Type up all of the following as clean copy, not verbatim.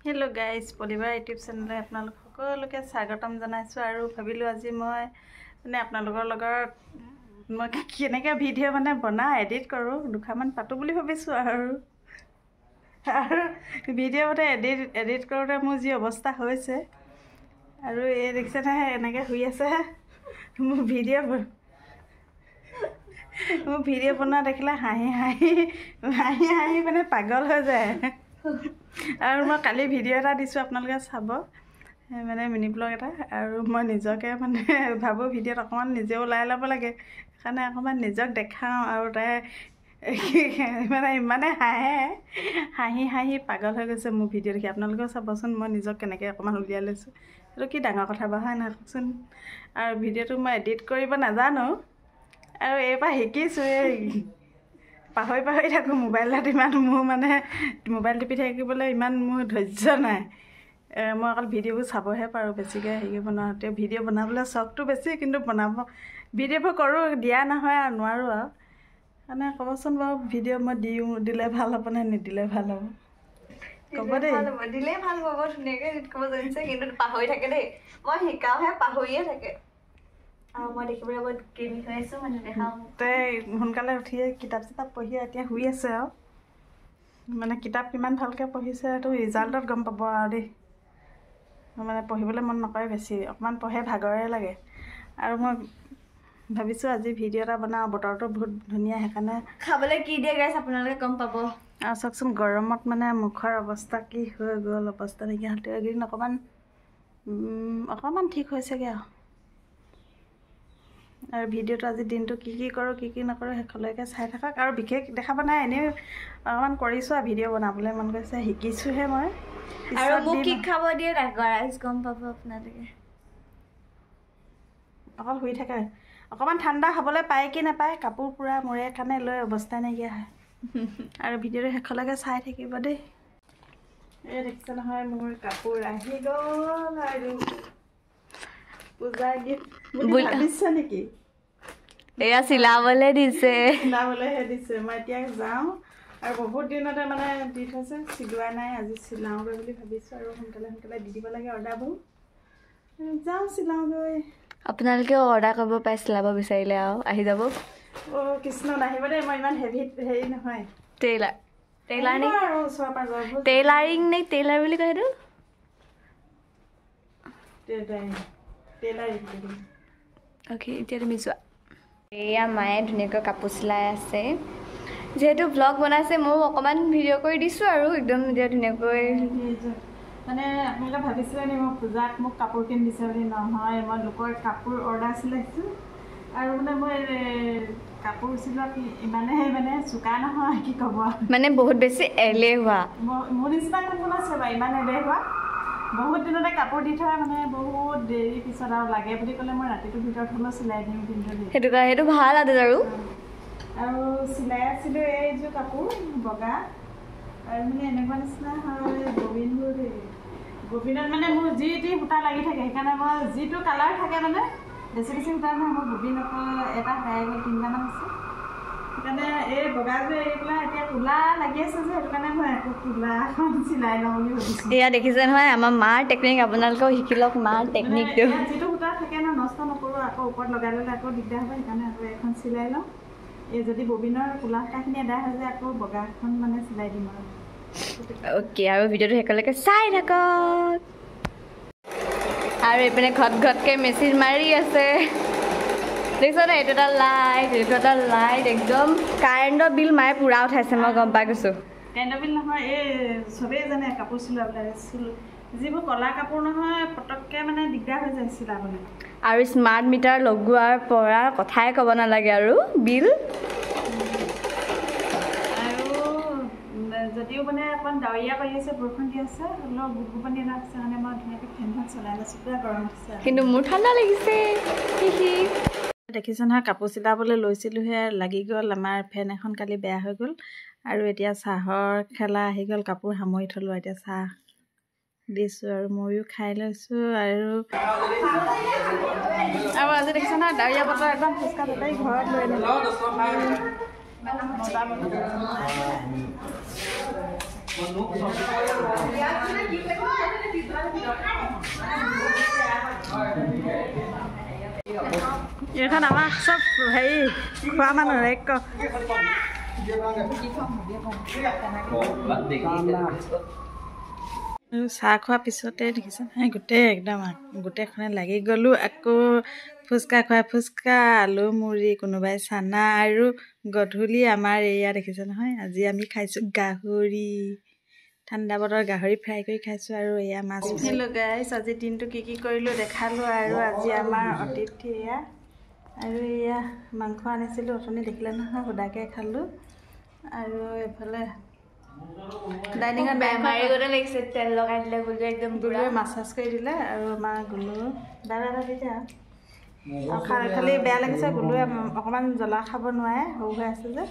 Hello guys पलिबार YouTube channel आपनालोक सकलोके स्वागतम जनाइছো আৰু ভাবিলো আজি মই মানে আপোনালোকৰ লগত মই কেনেকৈ ভিডিও মানে বনা এডিট কৰো দুখামান পাতো বুলি ভাবিছো আৰু ভিডিও মানে এডিট কৰোতে মোৰ যি অৱস্থা হৈছে আৰু এই দেখছনে এনেকৈ হৈ আছে মোৰ ভিডিও বনা দেখিলে হাঁহি মানে পাগল হৈ যায় আৰু মই কালি ভিডিও এটা দিছো আপোনালোকে চাব মানে মিনি ব্লগ এটা আৰু মই নিজকে মানে ভাবো ভিডিওত অকমান নিজে ওলাই ল'ব লাগে কাৰণে অকমান নিজক দেখাও আৰু তাই মানে হাঁহি পাগল হৈ গৈছে মোৰ ভিডিও দেখি আপোনালোকেও চাবচোন মই নিজক কেনেকৈ অকমান উলিয়াই লৈছো এইটো কি ডাঙৰ কথা বা হয় নাকচোন আৰু ভিডিওটো মই এডিট কৰিব নাজানো আৰু এইবাৰ শিকিছো পাহৰি থাকো মোবাইলত ইমান মোৰ মানে মোবাইল টিপি থাকিবলৈ ইমান মোৰ ধৈৰ্য নাই মই অকল ভিডিওবোৰ চাবহে পাৰো বেছিকৈ হেৰি বনাওঁতে ভিডিও বনাবলৈ চখটো বেছি কিন্তু বনাব ভিডিওবোৰ কৰোঁ দিয়া নহয় আৰু নোৱাৰোঁ আৰু মানে ক'বচোন বাৰু ভিডিও মই দিলে ভাল হ'ব নে নিদিলে ভাল হ'ব ক'ব দেই দিলে ভাল হ'ব ধুনীয়াকৈ ক'ব জানিছে কিন্তু পাহৰি থাকে দেই মই শিকাওহে পাহৰিয়ে থাকে আৰু মই দেখিবলৈ বহুত কেমি হৈ আছো মানে দেখাওঁ তাই সোনকালে উঠিয়ে কিতাপ চিতাপ পঢ়ি এতিয়া শুই আছে আৰু মানে কিতাপ কিমান ভালকৈ পঢ়িছে এইটো ৰিজাল্টত গম পাব আৰু দেই মানে পঢ়িবলৈ মন নকৰে বেছি অকণমান পঢ়ে ভাগৰে লাগে আৰু মই ভাবিছোঁ আজি ভিডিও এটা বনাওঁ বতৰটো বহুত ধুনীয়া সেইকাৰণে খাবলৈ কি দিয়ে গাইছ আপোনালোকে গম পাব আৰু চাওকচোন গৰমত মানে মুখৰ অৱস্থা কি হৈ গ'ল অৱস্থা নাইকিয়া হ'লতো এইকেইদিন অকণমান ঠিক হৈছেগৈ আৰু ভিডিওটো আজি দিনটো কি কৰোঁ কি নকৰোঁ শেষলৈকে চাই থাকক আৰু বিশেষ দেখাব নাই এনেই অকণমান কৰিছোঁ আৰু ভিডিও বনাবলৈ মন গৈছে শিকিছোঁহে মই আৰু মোক কি খাব দিয়ে গাইছ গম পাব আপোনালোকে অকল শুই থাকে অকণমান ঠাণ্ডা খাবলৈ পায় কি নাপায় কাপোৰ পূৰা মূৰে কাণে লৈ অৱস্থা নাইকিয়া হয় আৰু ভিডিওটো শেষলৈকে চাই থাকিব দেই এই দেখিছে নহয় মোৰ কাপোৰ আহি গ'ল আৰু পূজা গীত ভাবিছে নেকি এয়া চিলাবলৈ চিলাবলৈহে দিছে মই এতিয়া যাওঁ আৰু বহুত দিনতে মানে দি থৈছে চিলোৱা নাই আজি চিলাওঁগৈ বুলি ভাবিছোঁ আৰু সোনকালে দি দিব লাগে অৰ্ডাৰবোৰ যাওঁ চিলাওঁগৈ আপোনালোকেও অৰ্ডাৰ কৰিব পাৰে চিলাব বিচাৰিলে আৰু আহি যাব অ' কৃষ্ণ নাহিব দেই মই ইমান হেৰি নহয় টেইলাৰিং নে টেইলাৰ বুলি কয় সেইটো অ'কে এতিয়া তুমি চোৱা এয়া মায়ে ধুনীয়াকৈ কাপোৰ চিলাই আছে যিহেতু ব্লগ বনাইছে ময়ো অকণমান ভিডিঅ' কৰি দিছোঁ আৰু একদম এতিয়া ধুনীয়াকৈ মানে আপোনালোকে ভাবিছিলে নি মই পূজাত মোক কাপোৰ কিনি দিছে বুলি নহয় মই লোকৰ কাপোৰ অৰ্ডাৰ চিলাইছোঁ আৰু মানে মই কাপোৰ চিলোৱাত ইমানেই মানে চোকা নহয় কি ক'ব মানে বহুত বেছি এলেহুৱা মোৰ নিচিনা কোন আছে বাৰু ইমান এলেহুৱা বহুত দিনতে কাপোৰ দি থয় মানে বহুত দেৰি পিছত আৰু লাগে বুলি ক'লে মই ৰাতিটোৰ ভিতৰত হ'লেও চিলাই দিওঁ কিন্তু সেইটো ভাল আৰু চিলাই আছিলোঁ এইযোৰ কাপোৰ বগা আৰু মানে এনেকুৱা নিচিনা হয় ববিনত মানে মোৰ যি সূতা লাগি থাকে সেইকাৰণে মই যিটো কালাৰ থাকে মানে বেছি সূতা নহয় মই ববিন এটা হেৰাই গ'ল 3টামান আছে সেইকাৰণে এই বগাযোৰ এৰি পেলাই এতিয়া ক'লা লাগি আছে যে সেইটো কাৰণে মই আকৌ ক'লা এখন চিলাই লওঁ বুলি ভাবিছোঁ এয়া দেখিছে নহয় আমাৰ মাৰ টেকনিক আপোনালোকেও শিকি লওক মাৰ টেকনিকটো যিটো সূতা থাকে ন নষ্ট নকৰোঁ আকৌ ওপৰত লগাই ল'লে আকৌ দিগদাৰ হ'ব সেইকাৰণে আকৌ এখন চিলাই লওঁ এই যদি ববিনৰ ক'লা সূতাখিনি এদাই হৈ যায় আকৌ বগাখন মানে চিলাই দিম আৰু অ'কে আৰু ভিডিঅ'টো শেষলৈকে চাই থাকক আৰু এইপিনে ঘটকৈ মেচিন মাৰি আছে দেখিছ নে এইটো এটা লাইট একদম কাৰেণ্টৰ বিল মায়ে পূৰা উঠাইছে মই গম পাই গৈছোঁ কাৰেণ্টৰ বিল নহয় এই চবেই জানে কাপোৰ চিলাবলৈ যিবোৰ ক'লা কাপোৰ নহয় পটককৈ মানে দিগদাৰ হৈ যায় চিলাবলৈ আৰু স্মাৰ্ট মিটাৰ লগোৱাৰ পৰা কথাই ক'ব নালাগে আৰু বিল যদিও মানে অকণমান ডাৱৰীয়া কৰি আছে বৰষুণ দি আছে অলপ গুপগুপনি এটা আছে কাৰণে মই ধুনীয়াকৈ ফেনখন চলাই লৈছোঁ পূৰা গৰম আছে কিন্তু মোৰ ঠাণ্ডা লাগিছে দেখিছে নহয় কাপোৰ চিলাবলৈ লৈছিলোঁহে লাগি গ'ল আমাৰ ফেন এখন কালি বেয়া হৈ গ'ল আৰু এতিয়া চাহৰ খেলা আহি গ'ল কাপোৰ সামৰি থ'লোঁ এতিয়া চাহ দিছোঁ আৰু ময়ো খাই লৈছোঁ আৰু আজি দেখিছে নহয় ডাৱৰীয়া বতৰ একদম ফুচকা বেপাৰী ঘৰত লৈ আনিলোঁ এইখন আমাৰ চব হেৰি খোৱা মানুহ এক চাহ খোৱাৰ পিছতে দেখিছে নহয় গোটেই একদম গোটেইখনে লাগি গ'লোঁ। আকৌ ফুচকা খোৱা ফুচকা আলু মুড়ি কোনোবাই চানা আৰু গধূলি আমাৰ এয়া দেখিছে নহয় আজি আমি খাইছোঁ গাহৰি ঠাণ্ডা বতৰ গাহৰি ফ্ৰাই কৰি খাইছোঁ আৰু এয়া মাছ হেল্ল' গাইছ আজি দিনটো কি কি কৰিলোঁ দেখালোঁ আৰু আজি আমাৰ অতিথি এয়া আৰু এয়া মাংস আনিছিলোঁ অথনি দেখিলে নহয় সুদাকৈ খালোঁ আৰু এইফালে ডাইনিঙত মাৰিবতে লাগিছে তেল লগাই দিলে গুলু একদম গুলুৱে মাছাজ কৰি দিলে আৰু আমাৰ গুলু দাদা দিছে আৰু খালি বেয়া লাগিছে গুলুৱে অকণমান জ্বলা খাব নোৱাৰে সৰু হৈ আছে যে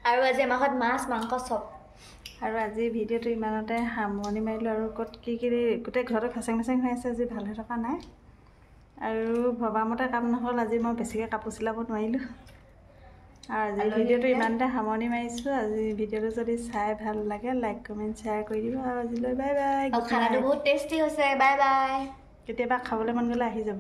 আৰু আজি আমাৰ ঘৰত মাছ মাংস চব আৰু আজি ভিডিঅ'টো ইমানতে সামৰণি মাৰিলোঁ আৰু ক'ত কি কি গোটেই ঘৰটো খেচেং মেচেং হৈ আছে আজি ভাল হৈ থকা নাই আৰু ভবামতে কাম নহ'ল আজি মই বেছিকৈ কাপোৰ চিলাব নোৱাৰিলোঁ আৰু আজি ভিডিঅ'টো ইমানতে সামৰণি মাৰিছোঁ আজি ভিডিঅ'টো যদি চাই ভাল লাগে লাইক কমেণ্ট শ্বেয়াৰ কৰি দিব আৰু আজিলৈ বাই বাই খানাটো বহুত টেষ্টি হৈছে বাই বাই কেতিয়াবা খাবলৈ মন গ'লে আহি যাব